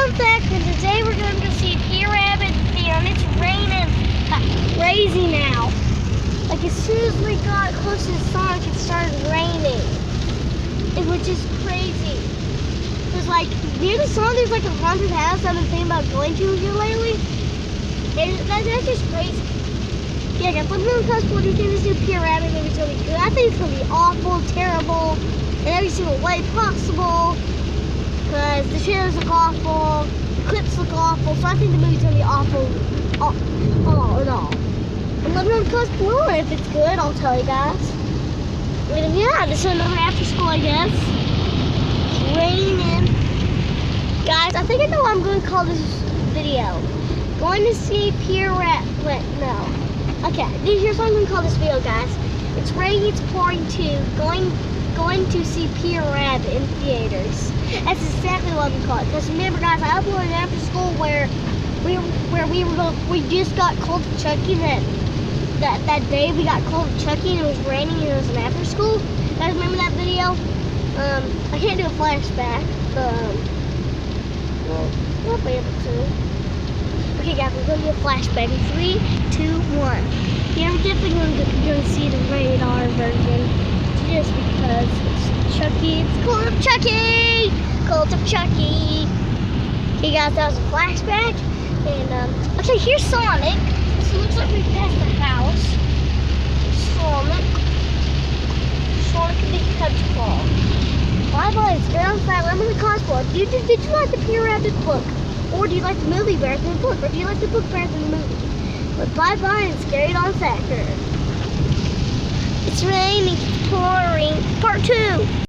fun fact is today we're going to see Peter Rabbit and it's raining crazy now. Like as soon as we got close to the Sonic, it started raining. It was just crazy. There's like, near the Sonic, there's like a haunted house I've been thinking about going to here lately. And that's just crazy. Yeah, guys, let me know in the comments, what do you think this new Peter Rabbit movie is going to be good? I think it's going to be awful, terrible, in every single way possible. Because the trailers look awful, the clips look awful, so I think the movie's going to be awful all in all. And let me know in the comments below if it's good, I'll tell you guys. And yeah, this is another after school, I guess. It's raining. Guys, I think I know what I'm going to call this video. Going to see Peter Rabbit, no. Okay, here's what I'm going to call this video, guys. It's raining, it's pouring too. Going to see Peter Rabbit in theaters. That's exactly what I'm going to call it. Because remember, guys, I uploaded after school where we just got cold to Chucky that day we got cold to Chucky and it was raining and it was an after school. Guys, remember that video? I can't do a flashback, but we'll be able to. Okay, guys, we're going to do a flashback in 3, 2, 1. Yeah, we're definitely going to see the radar version just because it's Chucky. It's Cold of Chucky! Cold of Chucky! Okay, guys, that was a flashback. And, okay, here's Sonic. So it looks like we passed the house. Sonic and the Hedgehog. Bye-bye, it's good on fire. Remember the cosplay. Did you like the Peter Rabbit book? Or do you like the movie better than the book? Or do you like the book better than the movie? But bye-bye, it's Garry on Factor. It's raining, it's pouring. Part 2.